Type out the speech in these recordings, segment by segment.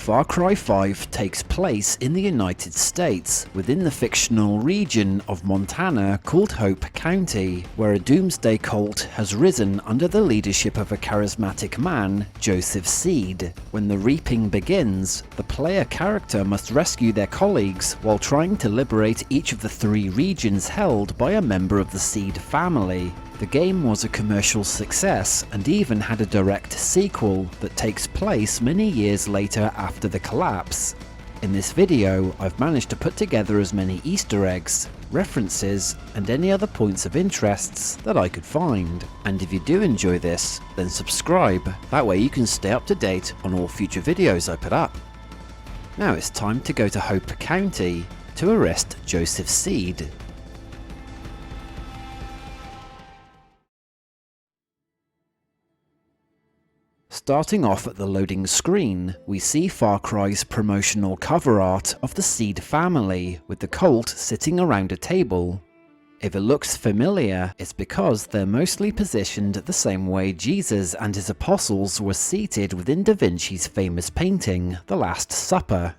Far Cry 5 takes place in the United States, within the fictional region of Montana called Hope County, where a doomsday cult has risen under the leadership of a charismatic man, Joseph Seed. When the reaping begins, the player character must rescue their colleagues while trying to liberate each of the 3 regions held by a member of the Seed family. The game was a commercial success and even had a direct sequel that takes place many years later after the collapse. In this video, I've managed to put together as many Easter eggs, references, and any other points of interests that I could find. And if you do enjoy this, then subscribe, that way you can stay up to date on all future videos I put up. Now it's time to go to Hope County to arrest Joseph Seed. Starting off at the loading screen, we see Far Cry's promotional cover art of the Seed family, with the cult sitting around a table. If it looks familiar, it's because they're mostly positioned the same way Jesus and his apostles were seated within Da Vinci's famous painting, The Last Supper.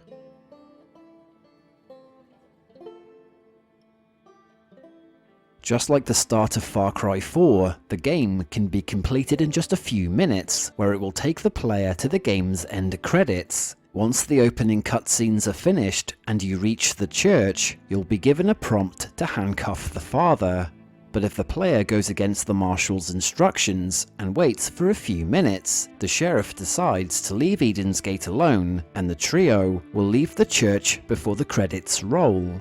Just like the start of Far Cry 4, the game can be completed in just a few minutes, where it will take the player to the game's end credits. Once the opening cutscenes are finished and you reach the church, you'll be given a prompt to handcuff the father. But if the player goes against the marshal's instructions and waits for a few minutes, the sheriff decides to leave Eden's Gate alone, and the trio will leave the church before the credits roll.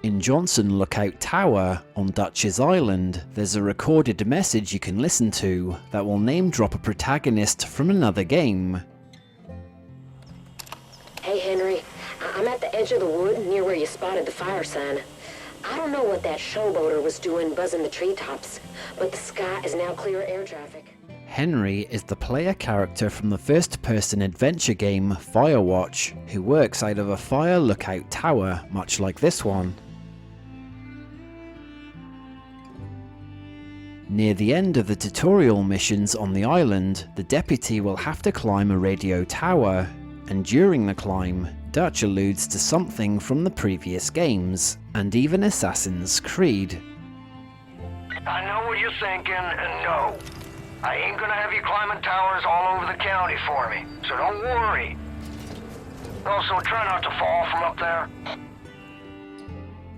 In Johnson Lookout Tower on Dutch's Island, there's a recorded message you can listen to that will name drop a protagonist from another game. Hey Henry, I'm at the edge of the wood near where you spotted the fire sign. I don't know what that showboater was doing buzzing the treetops, but the sky is now clear of air traffic. Henry is the player character from the first-person adventure game Firewatch, who works out of a fire lookout tower much like this one. Near the end of the tutorial missions on the island, the deputy will have to climb a radio tower, and during the climb, Dutch alludes to something from the previous games, and even Assassin's Creed. I know what you're thinking, and no, I ain't gonna have you climbing towers all over the county for me, so don't worry. Also, try not to fall from up there.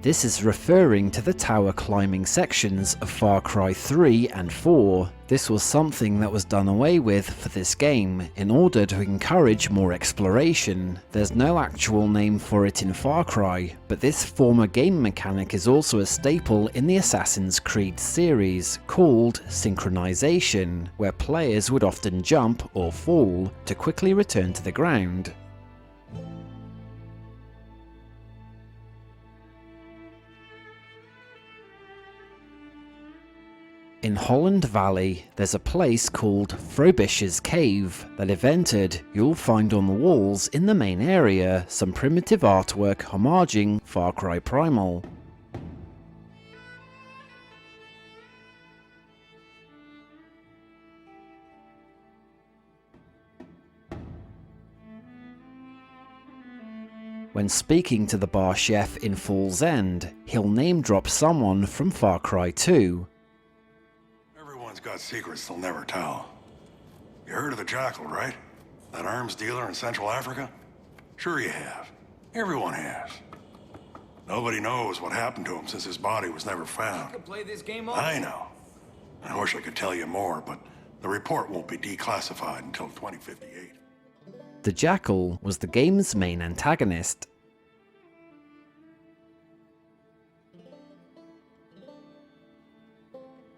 This is referring to the tower climbing sections of Far Cry 3 and 4. This was something that was done away with for this game in order to encourage more exploration. There's no actual name for it in Far Cry, but this former game mechanic is also a staple in the Assassin's Creed series, called synchronization, where players would often jump or fall to quickly return to the ground. In Holland Valley, there's a place called Frobish's Cave that if entered, you'll find on the walls in the main area some primitive artwork homaging Far Cry Primal. When speaking to the bar chef in Fall's End, he'll name drop someone from Far Cry 2. Got secrets they'll never tell. You heard of the Jackal, right? That arms dealer in Central Africa? Sure you have. Everyone has. Nobody knows what happened to him since his body was never found. I could play this game all I know. I wish I could tell you more, but the report won't be declassified until 2058. The Jackal was the game's main antagonist.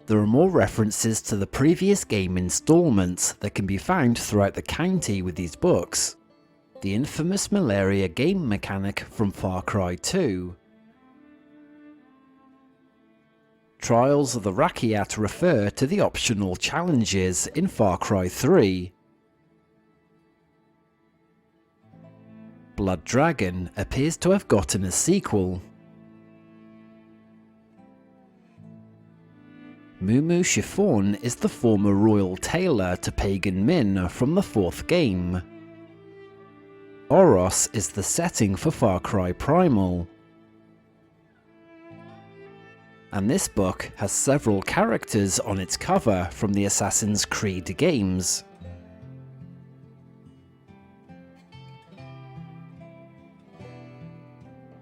There are more references to the previous game installments that can be found throughout the county with these books. The infamous malaria game mechanic from Far Cry 2. Trials of the Rakyat refer to the optional challenges in Far Cry 3. Blood Dragon appears to have gotten a sequel. Moo Chiffon is the former royal tailor to Pagan Min from the 4th game. Oros is the setting for Far Cry Primal. And this book has several characters on its cover from the Assassin's Creed games.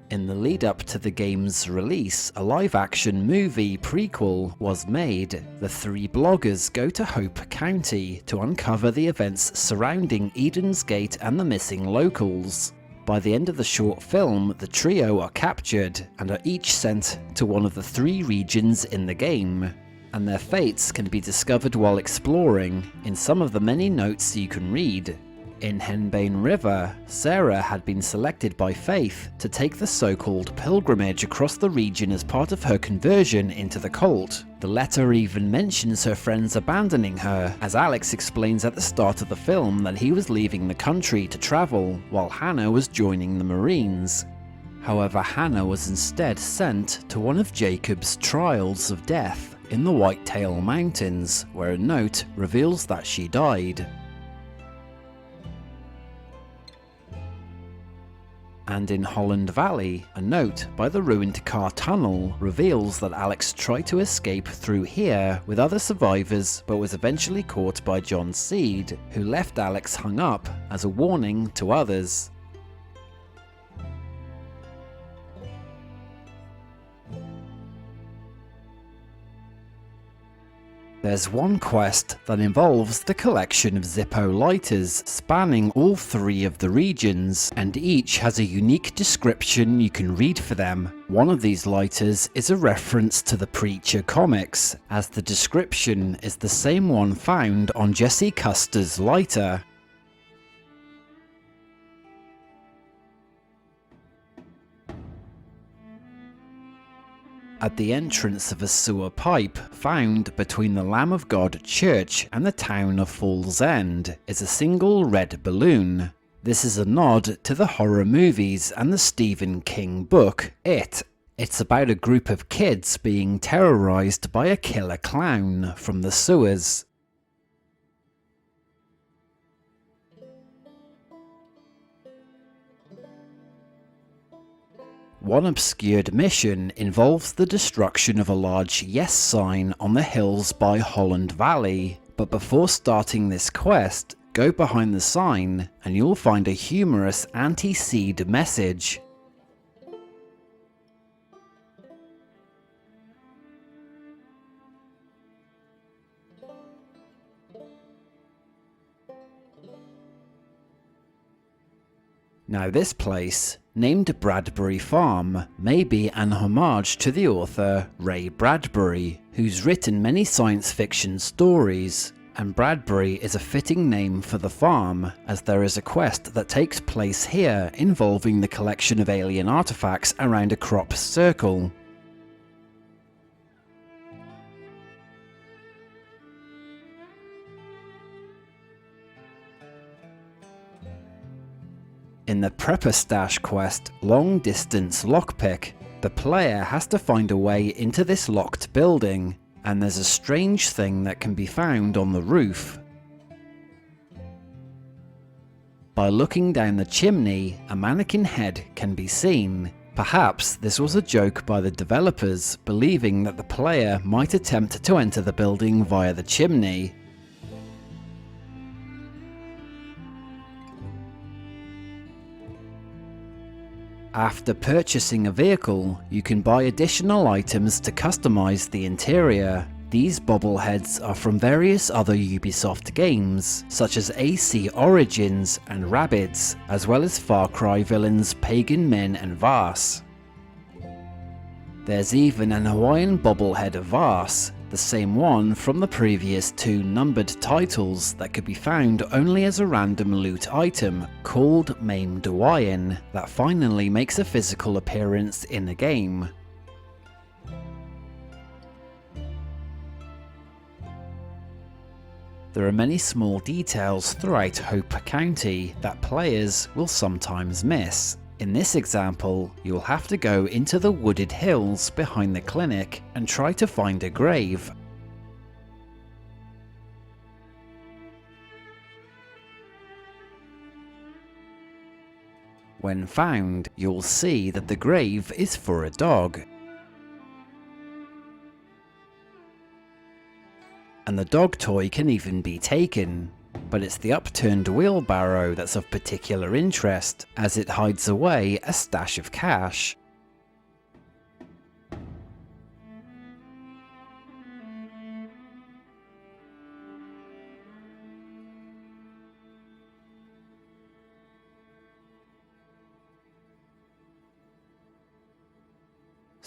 In the lead up to the game's release, a live-action movie prequel was made. The 3 bloggers go to Hope County to uncover the events surrounding Eden's Gate and the missing locals. By the end of the short film, the trio are captured and are each sent to one of the 3 regions in the game, and their fates can be discovered while exploring in some of the many notes you can read. In Henbane River, Sarah had been selected by Faith to take the so-called pilgrimage across the region as part of her conversion into the cult. The letter even mentions her friends abandoning her, as Alex explains at the start of the film that he was leaving the country to travel, while Hannah was joining the Marines. However, Hannah was instead sent to one of Jacob's trials of death in the Whitetail Mountains, where a note reveals that she died. And in Holland Valley, a note by the ruined car tunnel reveals that Alex tried to escape through here with other survivors but was eventually caught by John Seed, who left Alex hung up as a warning to others. There's one quest that involves the collection of Zippo lighters spanning all 3 of the regions, and each has a unique description you can read for them. One of these lighters is a reference to the Preacher comics, as the description is the same one found on Jesse Custer's lighter. At the entrance of a sewer pipe found between the Lamb of God Church and the town of Falls End is a single red balloon. This is a nod to the horror movies and the Stephen King book, It. It's about a group of kids being terrorized by a killer clown from the sewers. One obscured mission involves the destruction of a large yes sign on the hills by Holland Valley, but before starting this quest, go behind the sign and you'll find a humorous Antiseed message. Now this place, named Bradbury Farm, may be an homage to the author Ray Bradbury, who's written many science fiction stories, and Bradbury is a fitting name for the farm, as there is a quest that takes place here involving the collection of alien artifacts around a crop circle. In the Prepper Stash quest, Long Distance Lockpick, the player has to find a way into this locked building, and there's a strange thing that can be found on the roof. By looking down the chimney, a mannequin head can be seen. Perhaps this was a joke by the developers, believing that the player might attempt to enter the building via the chimney. After purchasing a vehicle, you can buy additional items to customize the interior. These bobbleheads are from various other Ubisoft games, such as AC Origins and Rabbids, as well as Far Cry villains Pagan Min and Vars. There's even an Hawaiian bobblehead of Vars, the same one from the previous 2 numbered titles that could be found only as a random loot item called Maimed Hawaiian that finally makes a physical appearance in the game. There are many small details throughout Hope County that players will sometimes miss. In this example, you'll have to go into the wooded hills behind the clinic and try to find a grave. When found, you'll see that the grave is for a dog. And the dog toy can even be taken, but it's the upturned wheelbarrow that's of particular interest, as it hides away a stash of cash.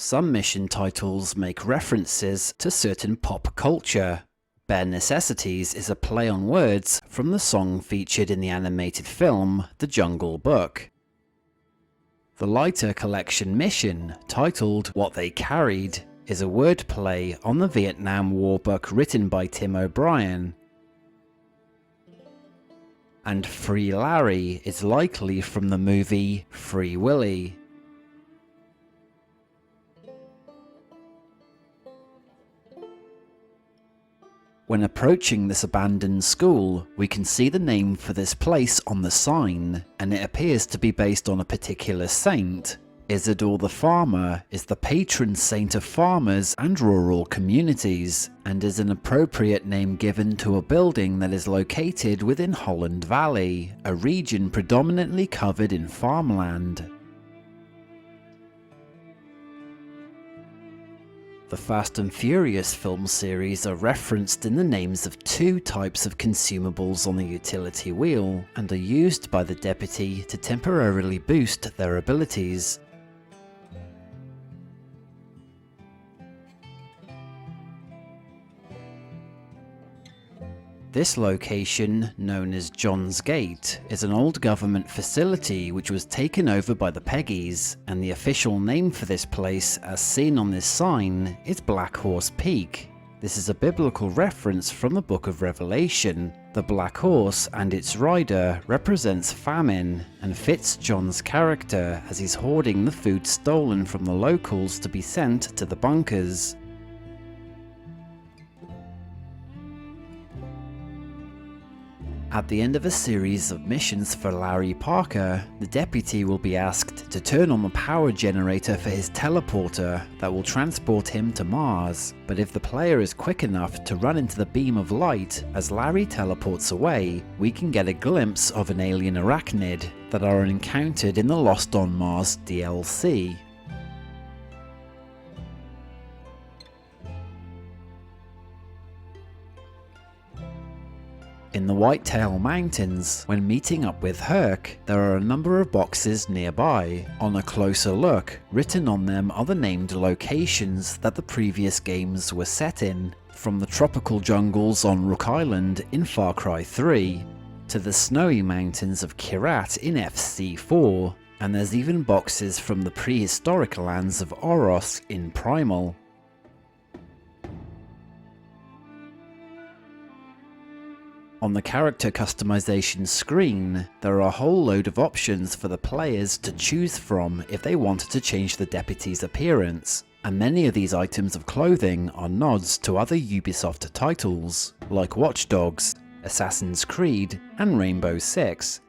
Some mission titles make references to certain pop culture. Bare Necessities is a play on words from the song featured in the animated film The Jungle Book. The lighter collection mission, titled What They Carried, is a wordplay on the Vietnam War book written by Tim O'Brien. And Free Larry is likely from the movie Free Willie. When approaching this abandoned school, we can see the name for this place on the sign, and it appears to be based on a particular saint. Isidore the Farmer is the patron saint of farmers and rural communities, and is an appropriate name given to a building that is located within Holland Valley, a region predominantly covered in farmland. The Fast and Furious film series are referenced in the names of 2 types of consumables on the utility wheel, and are used by the deputy to temporarily boost their abilities. This location, known as John's Gate, is an old government facility which was taken over by the Peggies, and the official name for this place, as seen on this sign, is Black Horse Peak. This is a biblical reference from the Book of Revelation. The black horse and its rider represents famine, and fits John's character as he's hoarding the food stolen from the locals to be sent to the bunkers. At the end of a series of missions for Larry Parker, the deputy will be asked to turn on the power generator for his teleporter that will transport him to Mars, but if the player is quick enough to run into the beam of light as Larry teleports away, we can get a glimpse of an alien arachnid that are encountered in the Lost on Mars DLC. In the Whitetail Mountains, when meeting up with Herc, there are a number of boxes nearby. On a closer look, written on them are the named locations that the previous games were set in, from the tropical jungles on Rook Island in Far Cry 3, to the snowy mountains of Kirat in FC4, and there's even boxes from the prehistoric lands of Oros in Primal. On the character customization screen, there are a whole load of options for the players to choose from if they wanted to change the deputy's appearance, and many of these items of clothing are nods to other Ubisoft titles, like Watch Dogs, Assassin's Creed, and Rainbow Six.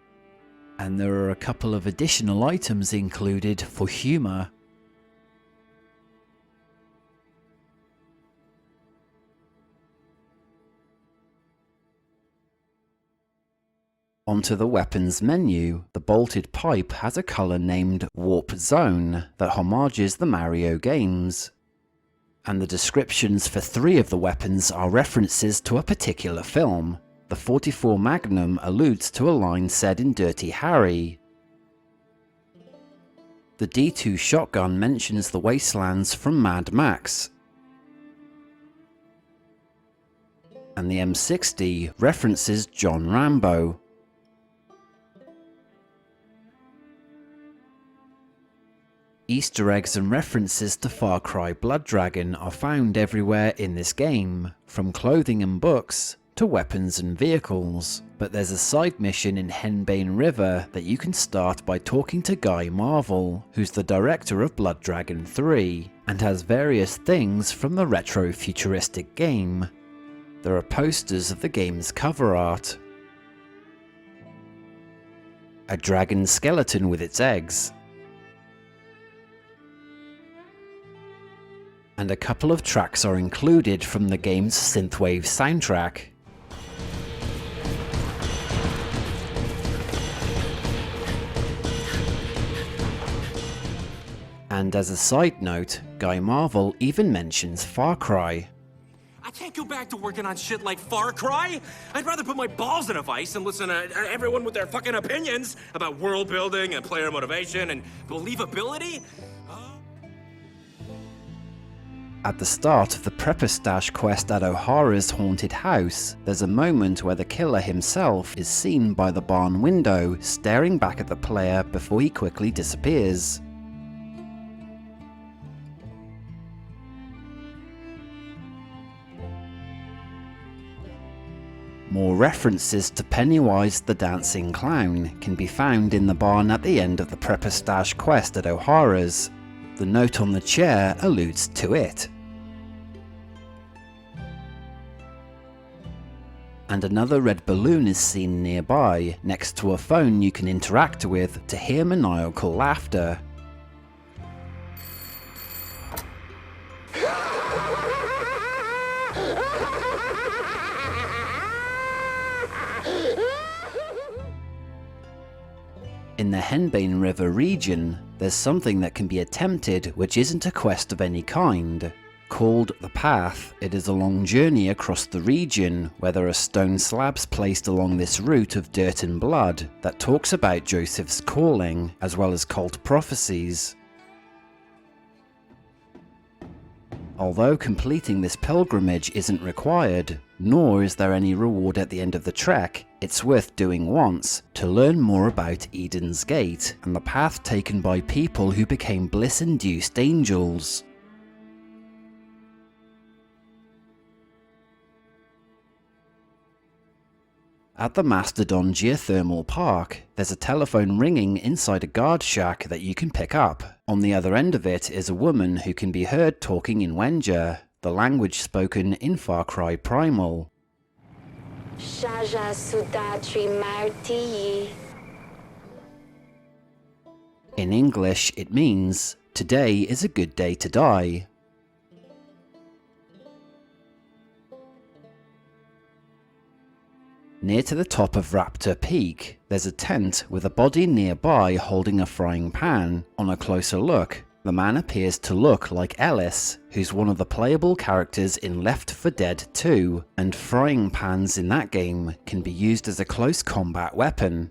And there are a couple of additional items included for humour. Onto the weapons menu, the bolted pipe has a colour named Warp Zone that homages the Mario games. And the descriptions for 3 of the weapons are references to a particular film. The 44 Magnum alludes to a line said in Dirty Harry. The D2 shotgun mentions the wastelands from Mad Max. And the M60 references John Rambo. Easter eggs and references to Far Cry Blood Dragon are found everywhere in this game, from clothing and books to weapons and vehicles, but there's a side mission in Henbane River that you can start by talking to Guy Marvel, who's the director of Blood Dragon 3, and has various things from the retro-futuristic game. There are posters of the game's cover art. a dragon skeleton with its eggs, and a couple of tracks are included from the game's synthwave soundtrack. And as a side note, Guy Marvel even mentions Far Cry. I can't go back to working on shit like Far Cry. I'd rather put my balls in a vice and listen to everyone with their fucking opinions about world building and player motivation and believability. At the start of the Prepper Stash quest at OHara's haunted house, there's a moment where the killer himself is seen by the barn window, staring back at the player before he quickly disappears. More references to Pennywise the Dancing Clown can be found in the barn at the end of the Prepper Stash quest at OHara's. The note on the chair alludes to it. And another red balloon is seen nearby, next to a phone you can interact with to hear maniacal laughter. In the Henbane River region, there's something that can be attempted which isn't a quest of any kind. Called The Path, it is a long journey across the region where there are stone slabs placed along this route of dirt and blood that talks about Joseph's calling, as well as cult prophecies. Although completing this pilgrimage isn't required, nor is there any reward at the end of the trek, it's worth doing once to learn more about Eden's Gate and the path taken by people who became bliss-induced angels. At the Mastodon Geothermal Park, there's a telephone ringing inside a guard shack that you can pick up. On the other end of it is a woman who can be heard talking in Wenja, the language spoken in Far Cry Primal. Shaja Sudatri Marti. In English, it means, "Today is a good day to die." Near to the top of Raptor Peak, there's a tent with a body nearby holding a frying pan. On a closer look, the man appears to look like Ellis, who's one of the playable characters in Left 4 Dead 2, and frying pans in that game can be used as a close combat weapon.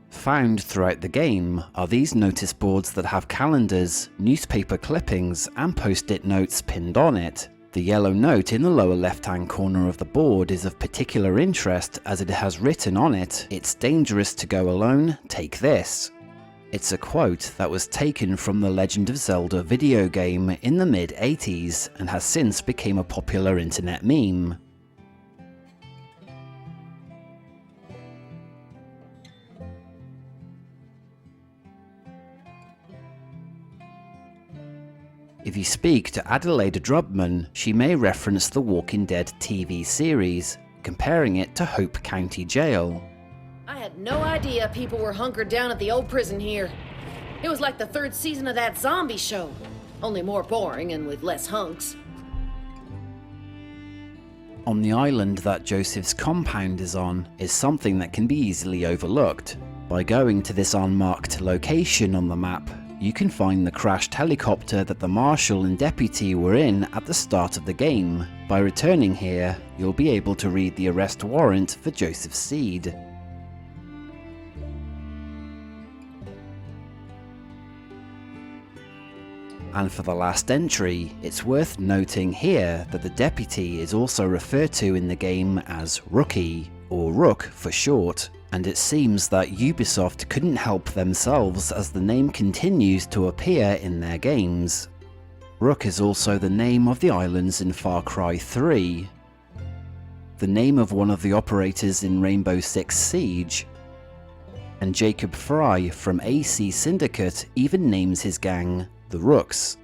Found throughout the game are these notice boards that have calendars, newspaper clippings, and post-it notes pinned on it. The yellow note in the lower left-hand corner of the board is of particular interest as it has written on it, "It's dangerous to go alone, take this." It's a quote that was taken from the Legend of Zelda video game in the mid-80s and has since become a popular internet meme. If you speak to Adelaide Drubman, she may reference the Walking Dead TV series, comparing it to Hope County Jail. I had no idea people were hunkered down at the old prison here. It was like the 3rd season of that zombie show, only more boring and with less hunks. On the island that Joseph's compound is on is something that can be easily overlooked. By going to this unmarked location on the map, you can find the crashed helicopter that the marshal and deputy were in at the start of the game. By returning here, you'll be able to read the arrest warrant for Joseph Seed. And for the last entry, it's worth noting here that the deputy is also referred to in the game as Rookie, or Rook for short. And it seems that Ubisoft couldn't help themselves as the name continues to appear in their games. Rook is also the name of the islands in Far Cry 3, the name of one of the operators in Rainbow Six Siege, and Jacob Fry from AC Syndicate even names his gang the Rooks.